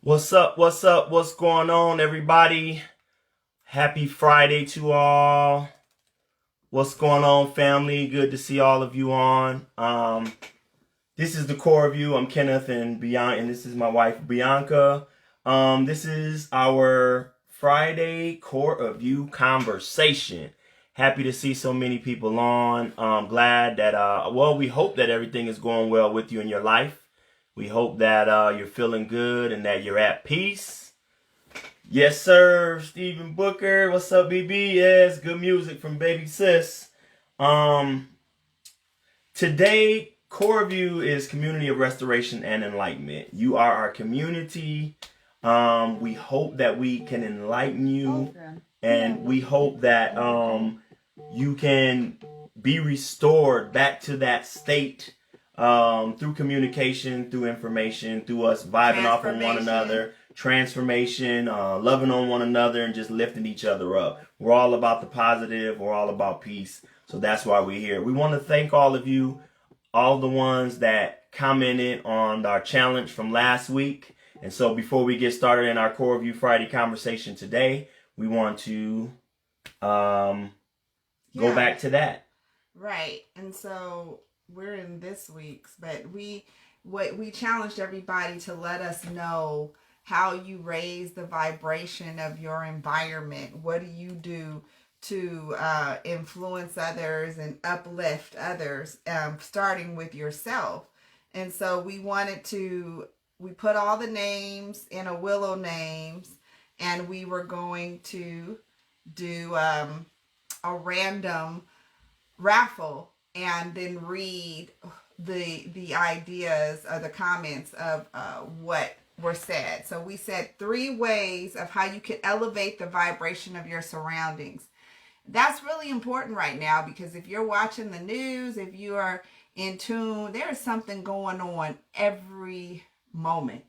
What's up? What's up? What's going on, everybody? Happy Friday to all. What's going on, family? Good to see all of you on. This is the core of you. I'm Kenneth and this is my wife Bianca. This is our Friday core of you conversation. Happy to see so many people on. Glad that we hope that everything is going well with you in your life. We hope that you're feeling good and that you're at peace. Yes, sir. Stephen Booker. What's up, BB? Yes, good music from Baby Sis. Today, Core of You is Community of Restoration and Enlightenment. You are our community. We hope that we can enlighten you, and we hope that you can be restored back to that state through communication, through information, through us vibing off of one another, transformation, loving on one another, and just lifting each other up. We're all about the positive. We're all about peace. So that's why we're here. We want to thank all of you, all the ones that commented on our challenge from last week. And so before we get started in our Core of You Friday conversation today, we want to go back to that. Right. And so we're in this week's, but we challenged everybody to let us know how you raise the vibration of your environment. What do you do to influence others and uplift others, starting with yourself? And so we put all the names in a willow names, and we were going to do a random raffle and then read the ideas or the comments of what were said. So we said 3 ways of how you can elevate the vibration of your surroundings. That's really important right now, because if you're watching the news, if you are in tune, there is something going on every moment.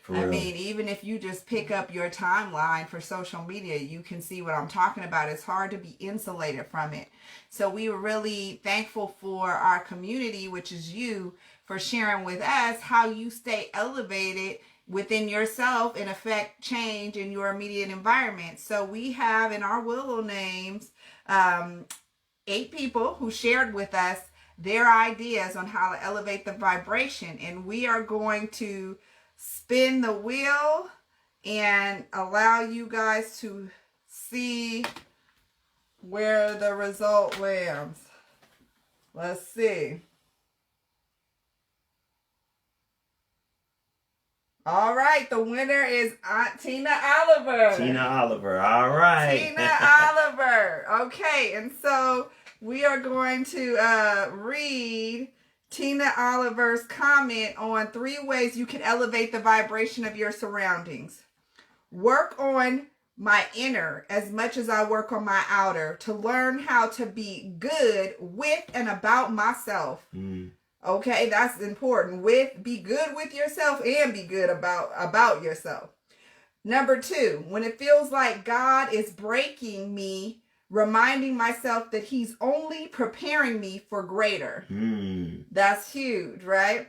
I mean, even if you just pick up your timeline for social media, you can see what I'm talking about. It's hard to be insulated from it. So we were really thankful for our community, which is you, for sharing with us how you stay elevated within yourself and affect change in your immediate environment. So we have in our willow names 8 people who shared with us their ideas on how to elevate the vibration. And we are going to spin the wheel and allow you guys to see where the result lands. Let's see. All right, the winner is Aunt Tina Oliver. Tina Oliver, all right. Tina Oliver. Okay, and so we are going to read Tina Oliver's comment on 3 ways you can elevate the vibration of your surroundings. Work on my inner as much as I work on my outer to learn how to be good with and about myself. Okay, that's important. Be good with yourself and be good about yourself. Number 2, when it feels like God is breaking me, reminding myself that he's only preparing me for greater. That's huge, right?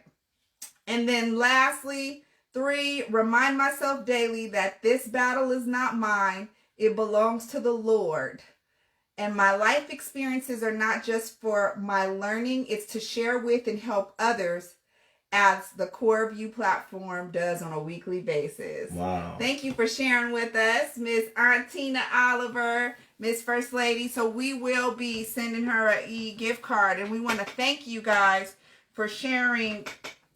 And then lastly, 3, remind myself daily that this battle is not mine. It belongs to the Lord. And my life experiences are not just for my learning. It's to share with and help others, as the Core of You platform does on a weekly basis. Wow. Thank you for sharing with us, Miss Aunt Tina Oliver, Miss First Lady. So we will be sending her an e-gift card. And we want to thank you guys for sharing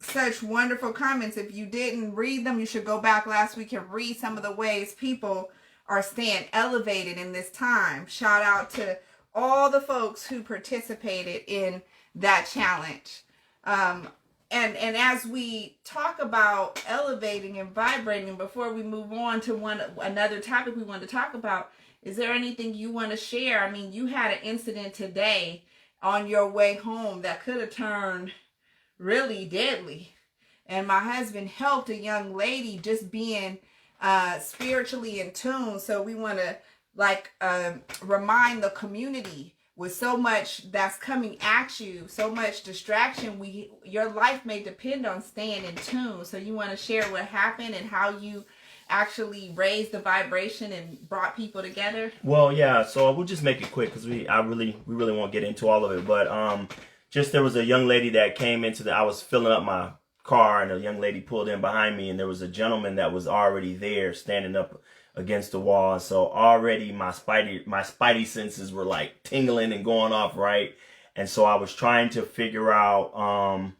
such wonderful comments. If you didn't read them, you should go back last week and read some of the ways people are staying elevated in this time. Shout out to all the folks who participated in that challenge. And as we talk about elevating and vibrating, before we move on to another topic we want to talk about, is there anything you want to share? I mean, you had an incident today on your way home that could have turned really deadly. And my husband helped a young lady just being spiritually in tune. So we want to remind the community with so much that's coming at you, so much distraction, your life may depend on staying in tune. So you want to share what happened and how you actually raised the vibration and brought people together? Well, yeah. So we'll just make it quick because we really won't get into all of it. But just there was a young lady that came into I was filling up my car, and a young lady pulled in behind me, and there was a gentleman that was already there standing up against the wall. So already my spidey senses were like tingling and going off, right? And so I was trying to figure out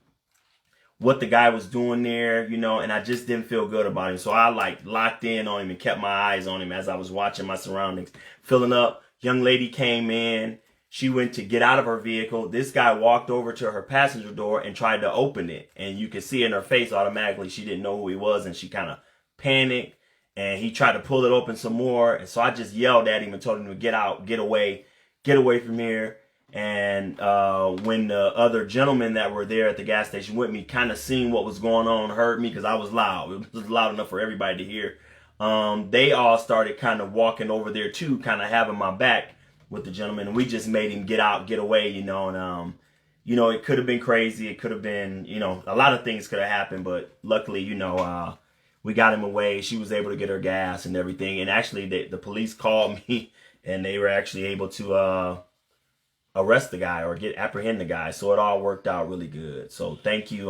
what the guy was doing there, you know, and I just didn't feel good about him. So I like locked in on him and kept my eyes on him as I was watching my surroundings. Filling up, young lady came in. She went to get out of her vehicle. This guy walked over to her passenger door and tried to open it. And you could see in her face automatically she didn't know who he was, and she kind of panicked. And he tried to pull it open some more. And so I just yelled at him and told him to get out, get away from here. And when the other gentlemen that were there at the gas station with me kind of seen what was going on, heard me because I was loud. It was loud enough for everybody to hear. They all started kind of walking over there too, kind of having my back with the gentleman. And we just made him get out, get away, you know. And, you know, it could have been crazy. It could have been, you know, a lot of things could have happened. But luckily, you know, we got him away. She was able to get her gas and everything. And actually, the police called me, and they were actually able to arrest the guy or apprehend the guy. So it all worked out really good. So thank you.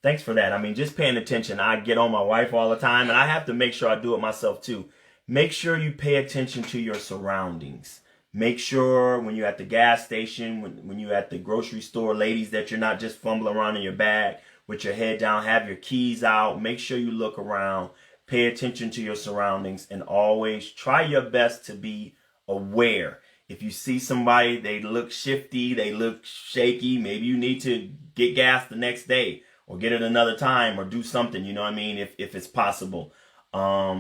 Thanks for that. I mean, just paying attention. I get on my wife all the time, and I have to make sure I do it myself too. Make sure you pay attention to your surroundings. Make sure when you're at the gas station, when you're at the grocery store, ladies, that you're not just fumbling around in your bag with your head down. Have your keys out. Make sure you look around. Pay attention to your surroundings, and always try your best to be aware. If you see somebody, they look shifty, they look shaky, maybe you need to get gas the next day or get it another time or do something, you know what I mean, if it's possible.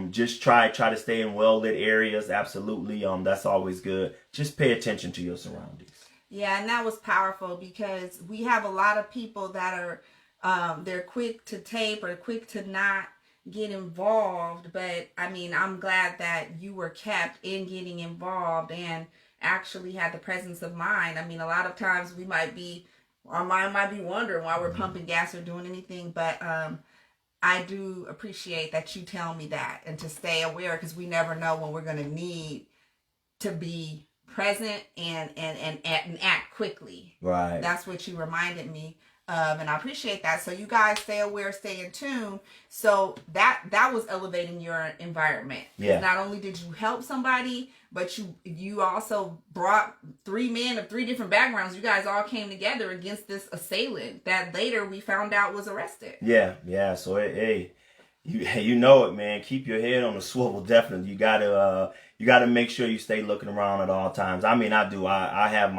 Just try to stay in well-lit areas, absolutely. That's always good. Just pay attention to your surroundings. Yeah, and that was powerful because we have a lot of people that are, they're quick to tape or quick to not get involved. But, I mean, I'm glad that you were kept in getting involved and actually had the presence of mind. I mean, a lot of times our mind might be wondering why we're pumping gas or doing anything, but I do appreciate that you tell me that and to stay aware, because we never know when we're going to need to be present and act quickly. Right. That's what you reminded me of, and I appreciate that. So you guys stay aware, stay in tune. So that was elevating your environment. Yeah. Not only did you help somebody, but you also brought 3 men of 3 different backgrounds. You guys all came together against this assailant that later we found out was arrested. Yeah. So hey, you know it, man. Keep your head on the swivel. Definitely, you gotta make sure you stay looking around at all times. I mean, I do. I have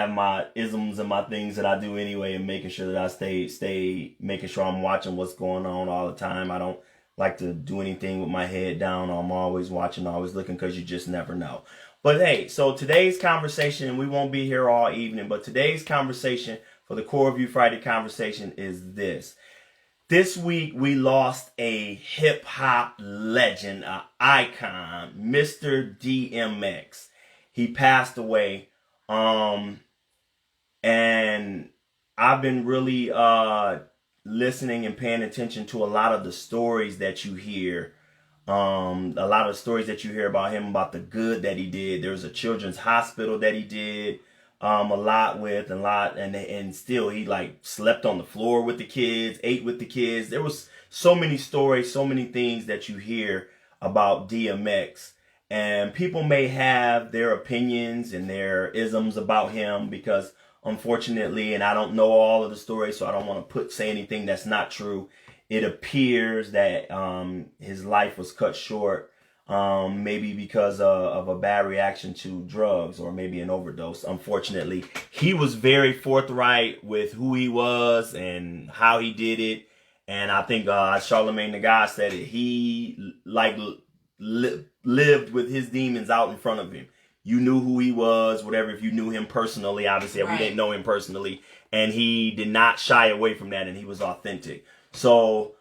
my isms and my things that I do anyway, and making sure that I stay making sure I'm watching what's going on all the time. I don't like to do anything with my head down. I'm always watching, always looking, because you just never know. But hey, so today's conversation, we won't be here all evening, but today's conversation for the Core of You Friday conversation is this. This week, we lost a hip-hop legend, an icon, Mr. DMX. He passed away. And I've been really listening and paying attention to a lot of the stories that you hear. A lot of stories that you hear about him, about the good that he did. There was a children's hospital that he did a lot with, and still he like slept on the floor with the kids, ate with the kids. There was so many stories, so many things that you hear about DMX. And people may have their opinions and their isms about him because, unfortunately, and I don't know all of the stories, so I don't want to say anything that's not true. It appears that his life was cut short, maybe because of a bad reaction to drugs or maybe an overdose. Unfortunately, he was very forthright with who he was and how he did it. And I think Charlemagne the God said it. He lived with his demons out in front of him. You knew who he was, whatever. If you knew him personally, obviously, right. We didn't know him personally, and he did not shy away from that, and he was authentic. So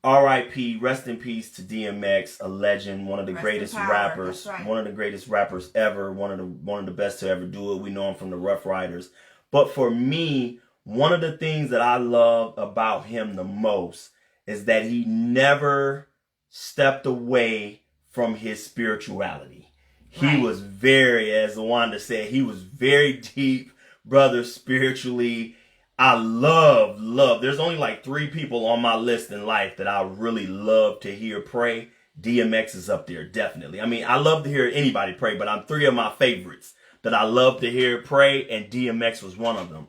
R.I.P. Rest in peace to DMX, a legend, one of the Rest greatest in power. rappers, That's right. one of the greatest rappers ever, one of the best to ever do it. We know him from the Rough Riders. But for me, one of the things that I love about him the most is that he never stepped away from his spirituality. He was very, as Wanda said, he was very deep, brother, spiritually. I love. There's only like 3 people on my list in life that I really love to hear pray. DMX is up there, definitely. I mean, I love to hear anybody pray, but I'm 3 of my favorites that I love to hear pray, and DMX was one of them.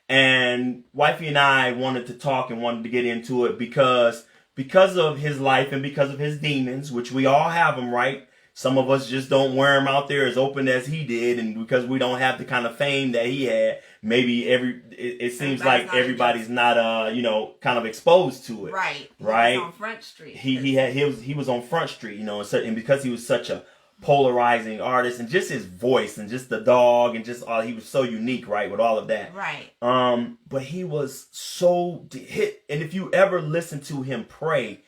And Wifey and I wanted to talk and wanted to get into it because of his life and because of his demons, which we all have them, right? Some of us just don't wear them out there as open as he did, and because we don't have the kind of fame that he had, maybe it seems like everybody's not kind of exposed to it. Right. Right. He was on Front Street. He was on Front Street, and because he was such a polarizing artist, and just his voice and just the dog and just he was so unique, right, with all of that. Right. But he was so hit, and if you ever listen to him pray,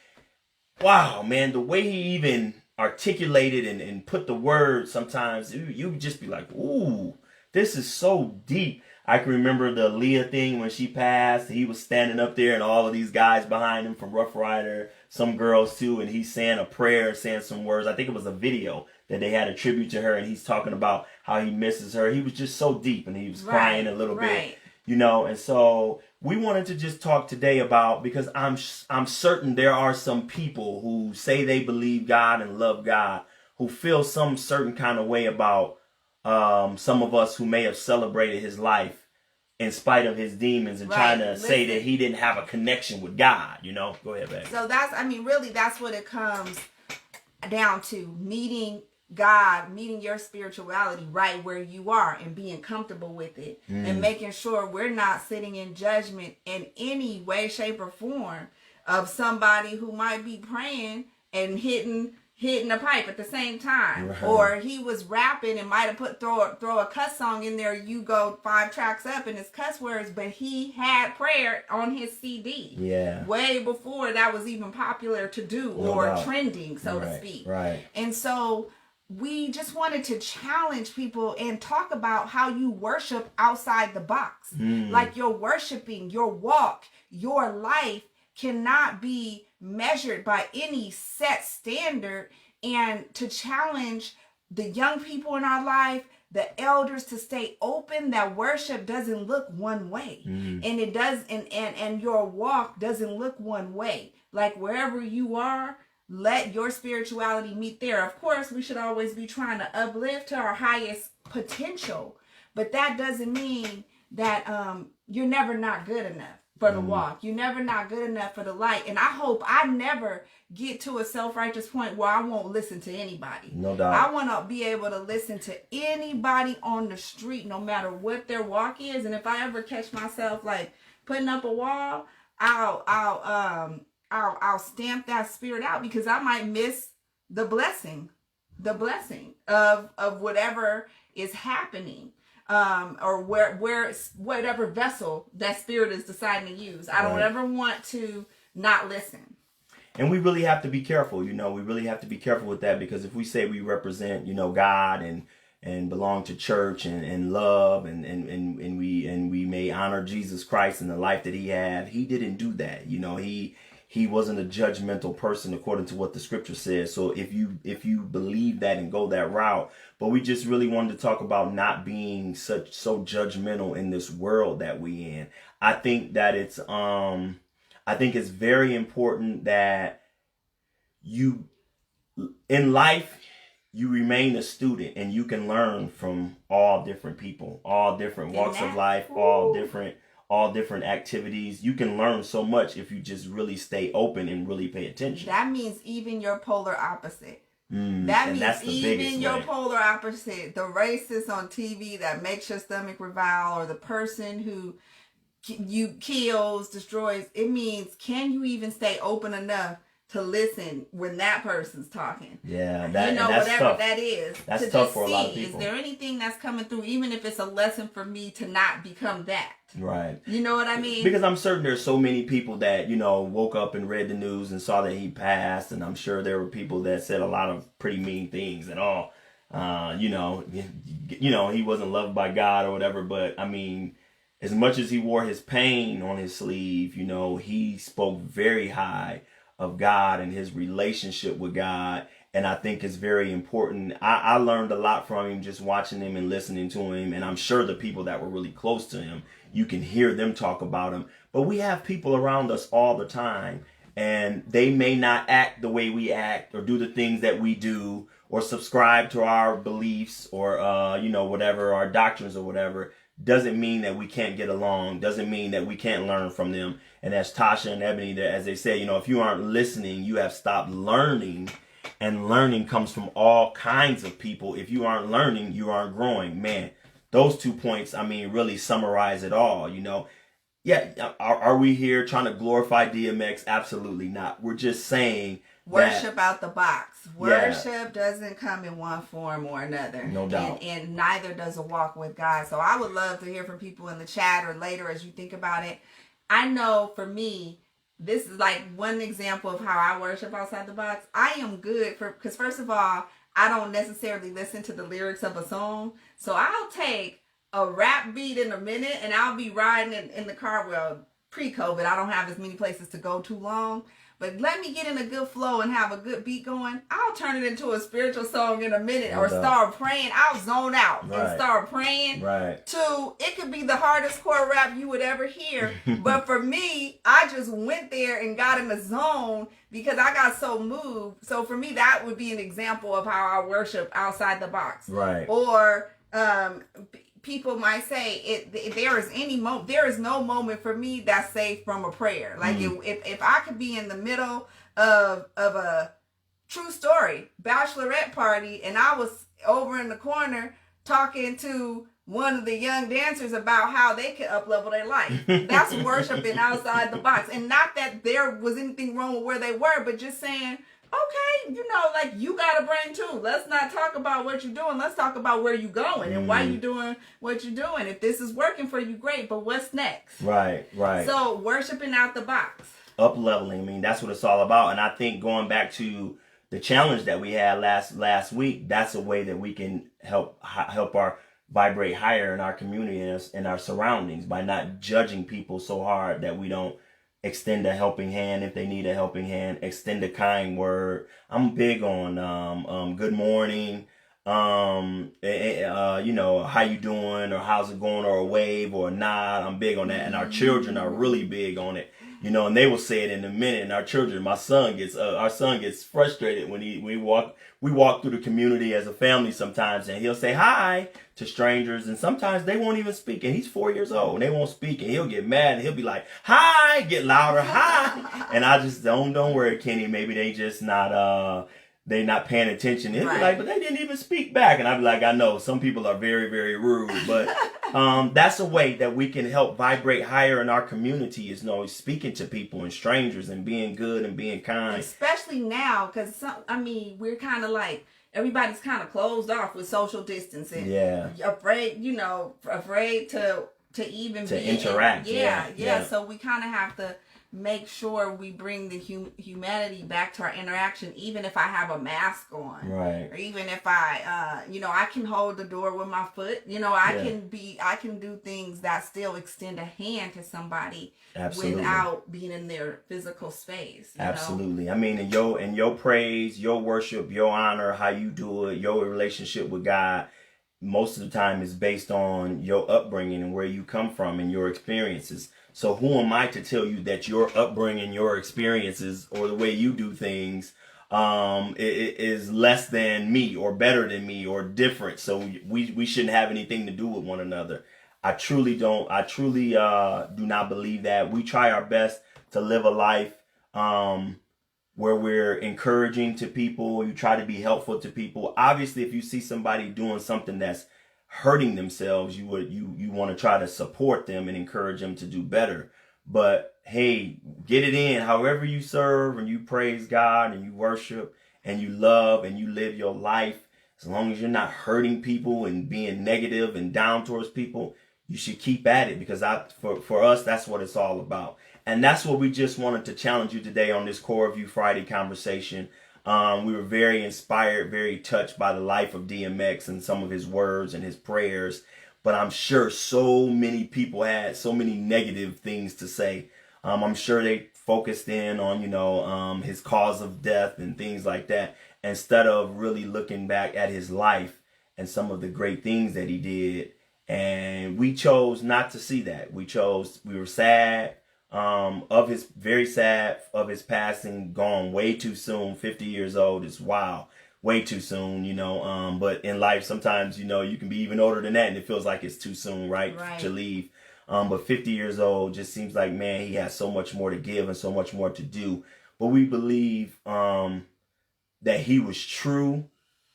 wow, man, the way he even articulated and put the words, sometimes you would just be like, ooh, this is so deep. I can remember the Leah thing when she passed. He was standing up there and all of these guys behind him from Rough Rider, some girls too, and he's saying a prayer, saying some words. I think it was a video that they had a tribute to her, and he's talking about how he misses her. He was just so deep, and he was crying a little bit, and so we wanted to just talk today about, because I'm certain there are some people who say they believe God and love God who feel some certain kind of way about some of us who may have celebrated his life in spite of his demons and trying to say that he didn't have a connection with God, Go ahead, babe. So really that's what it comes down to, meeting God, meeting your spirituality right where you are and being comfortable with it and making sure we're not sitting in judgment in any way, shape, or form of somebody who might be praying and hitting a pipe at the same time. Right. Or he was rapping and might have throw a cuss song in there. You go 5 tracks up and it's cuss words, but he had prayer on his CD. Yeah. Way before that was even popular to do or trending, so to speak. Right. And so we just wanted to challenge people and talk about how you worship outside the box. Like your worshiping, your walk, your life cannot be measured by any set standard, and to challenge the young people in our life, the elders, to stay open, that worship doesn't look one way. And it does, and your walk doesn't look one way. Like wherever you are, let your spirituality meet there. Of course, we should always be trying to uplift to our highest potential, but that doesn't mean that you're never not good enough for the walk. You're never not good enough for the light. And I hope I never get to a self-righteous point where I won't listen to anybody. No doubt. I want to be able to listen to anybody on the street, no matter what their walk is. And if I ever catch myself like putting up a wall, I'll stamp that spirit out, because I might miss the blessing of whatever is happening. Or where whatever vessel that spirit is deciding to use. I don't ever want to not listen. And we really have to be careful, we really have to be careful with that, because if we say we represent, God and belong to church and love and we may honor Jesus Christ and the life that he had, he didn't do that. He wasn't a judgmental person according to what the scripture says. So if you believe that and go that route, but we just really wanted to talk about not being so judgmental in this world that we in. I think that it's very important that you in life you remain a student and you can learn from all different people, all different walks of life, all different activities. You can learn so much if you just really stay open and really pay attention. That means even your polar opposite. That means even your polar opposite. The racist on TV that makes your stomach revile, or the person who you kills, destroys. It means, can you even stay open enough to listen when that person's talking. Yeah, that's whatever tough. that is. That's to tough just for a lot of people. Is there anything that's coming through, even if it's a lesson for me to not become that? Right. You know what I mean? Because I'm certain there's so many people that, woke up and read the news and saw that he passed, and I'm sure there were people that said a lot of pretty mean things and all. He wasn't loved by God or whatever, but I mean, as much as he wore his pain on his sleeve, he spoke very high of God and his relationship with God. And I think it's very important. I learned a lot from him just watching him and listening to him. And I'm sure the people that were really close to him, you can hear them talk about him. But we have people around us all the time, and they may not act the way we act or do the things that we do or subscribe to our beliefs or, whatever, our doctrines or whatever. Doesn't mean that we can't get along. Doesn't mean that we can't learn from them. And as Tasha and Ebony, as they say, if you aren't listening, you have stopped learning. And learning comes from all kinds of people. If you aren't learning, you aren't growing. Man, those 2 points, really summarize it all, Yeah, are we here trying to glorify DMX? Absolutely not. We're just saying worship out the box. Worship doesn't come in one form or another. No doubt. And neither does a walk with God. So I would love to hear from people in the chat or later as you think about it. I know for me, this is like one example of how I worship outside the box. I am good because first of all, I don't necessarily listen to the lyrics of a song. So I'll take a rap beat in a minute and I'll be riding in the car. Well, pre-COVID, I don't have as many places to go too long. But let me get in a good flow and have a good beat going. I'll turn it into a spiritual song in a minute or start praying. I'll zone out and start praying. Right. It could be the hardest core rap you would ever hear. But for me, I just went there and got in the zone because I got so moved. So for me, that would be an example of how I worship outside the box. Right. Or people might say there is no moment for me that's safe from a prayer. Like if I could be in the middle of a true story bachelorette party and I was over in the corner talking to one of the young dancers about how they could up-level their life. That's worshiping outside the box. And not that there was anything wrong with where they were, but just saying, okay, you got a brain too. Let's not talk about what you're doing. Let's talk about where you're going and why you're doing what you're doing. If this is working for you, great, but what's next? Right. So worshiping out the box. Up-leveling, that's what it's all about. And I think going back to the challenge that we had last week, that's a way that we can help our vibrate higher in our community and our surroundings by not judging people so hard that we don't extend a helping hand if they need a helping hand, extend a kind word. I'm big on good morning, how you doing or how's it going or a wave or a nod. I'm big on that, and our children are really big on it. And they will say it in a minute. And our children, our son gets frustrated when we walk through the community as a family sometimes, and he'll say hi to strangers, and sometimes they won't even speak. And he's 4 years old, and they won't speak, and he'll get mad, and he'll be like, hi, get louder, hi. And I just don't worry, Kenny. Maybe they just not they not paying attention. He'll be like, but they didn't even speak back. And I'll be like, I know some people are very, very rude, but that's a way that we can help vibrate higher in our community is speaking to people and strangers and being good and being kind. Especially now, because we're kind of like, everybody's kind of closed off with social distancing. Yeah. Afraid to even to interact. Yeah. So we kind of have to make sure we bring the humanity back to our interaction, even if I have a mask on, right? Or even if I, I can hold the door with my foot. I can do things that still extend a hand to somebody. Absolutely. Without being in their physical space. Absolutely. In your praise, your worship, your honor, how you do it, your relationship with God, most of the time is based on your upbringing and where you come from and your experiences. So who am I to tell you that your upbringing, your experiences, or the way you do things is less than me or better than me or different? So we shouldn't have anything to do with one another. I truly don't. I truly do not believe that. We try our best to live a life where we're encouraging to people. You try to be helpful to people. Obviously, if you see somebody doing something that's hurting themselves, you want to try to support them and encourage them to do better. But hey, get it in. However you serve and you praise God and you worship and you love and you live your life, as long as you're not hurting people and being negative and down towards people, you should keep at it, because for us, that's what it's all about. And that's what we just wanted to challenge you today on this Core of You Friday conversation. We were very inspired, very touched by the life of DMX and some of his words and his prayers. But I'm sure so many people had so many negative things to say. I'm sure they focused in on, his cause of death and things like that, instead of really looking back at his life and some of the great things that he did. And we chose not to see that. We were sad, very sad of his passing, gone way too soon. 50 years old is wow. Way too soon. But in life, sometimes, you can be even older than that and it feels like it's too soon, right? To leave. But 50 years old just seems like, man, he has so much more to give and so much more to do. But we believe, that he was true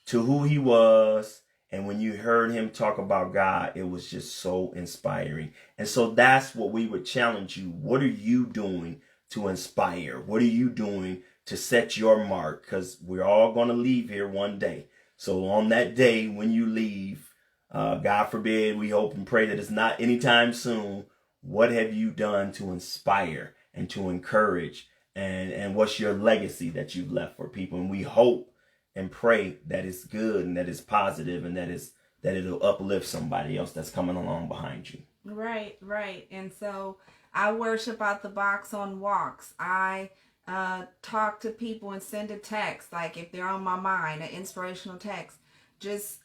to who he was. And when you heard him talk about God, it was just so inspiring. And so that's what we would challenge you. What are you doing to inspire? What are you doing to set your mark? Because we're all going to leave here one day. So on that day when you leave, God forbid, we hope and pray that it's not anytime soon. What have you done to inspire and to encourage? And what's your legacy that you've left for people? And we hope and pray that it's good and that it's positive and that it'll uplift somebody else that's coming along behind you. Right. And so I worship out the box on walks. I talk to people and send a text, like if they're on my mind, an inspirational text. Just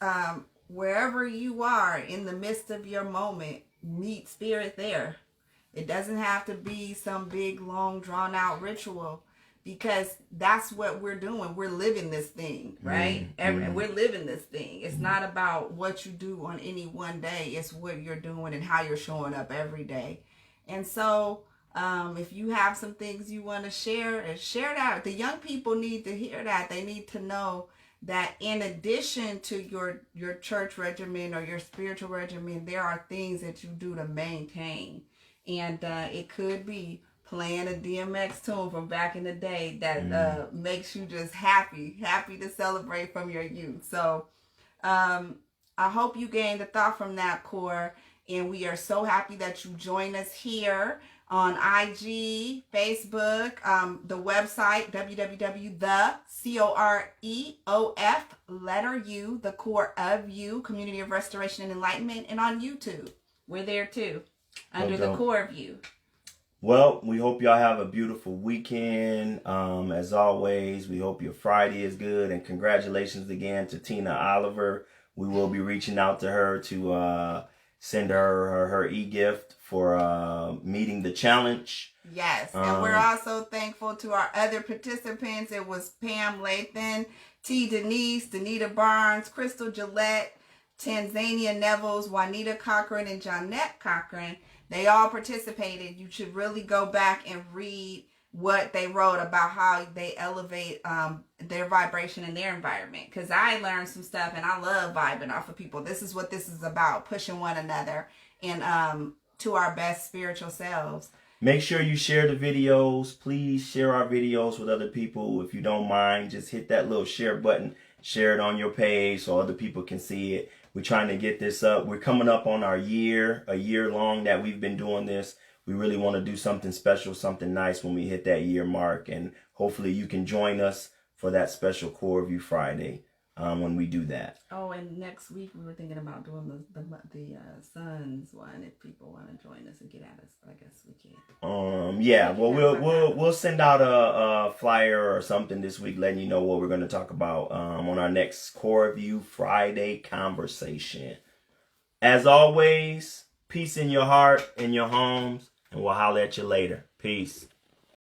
wherever you are in the midst of your moment, meet spirit there. It doesn't have to be some big, long, drawn out ritual, because that's what we're doing. We're living this thing, right? We're living this thing. It's not about what you do on any one day. It's what you're doing and how you're showing up every day. And so if you have some things you want to share that. The young people need to hear that. They need to know that in addition to your church regimen or your spiritual regimen, there are things that you do to maintain. And it could be playing a DMX tune from back in the day that makes you just happy to celebrate from your youth. So I hope you gained a thought from that, Core. And we are so happy that you join us here on IG, Facebook, the website, www.TheCoreofU, the Core of You, Community of Restoration and Enlightenment, and on YouTube. We're there too, under the Core of You. Well, we hope y'all have a beautiful weekend. As always, we hope your Friday is good. And congratulations again to Tina Oliver. We will be reaching out to her to send her e-gift for meeting the challenge. Yes, and we're also thankful to our other participants. It was Pam Lathan, T. Denise, Danita Barnes, Crystal Gillette, Tanzania Nevels, Juanita Cochran, and Jonette Cochran. They all participated. You should really go back and read what they wrote about how they elevate their vibration in their environment. Because I learned some stuff, and I love vibing off of people. This is what this is about, pushing one another and to our best spiritual selves. Make sure you share the videos. Please share our videos with other people. If you don't mind, just hit that little share button. Share it on your page so other people can see it. We're trying to get this up. We're coming up on a year long that we've been doing this. We really want to do something special, something nice when we hit that year mark. And hopefully you can join us for that special Core of You Friday when we do that. Oh, and next week we were thinking about doing the Suns one. If people want to join us and get at us, I guess we can. Yeah. Well, we'll send out a flyer or something this week, letting you know what we're going to talk about on our next Core of You Friday conversation. As always, peace in your heart, in your homes, and we'll holler at you later. Peace.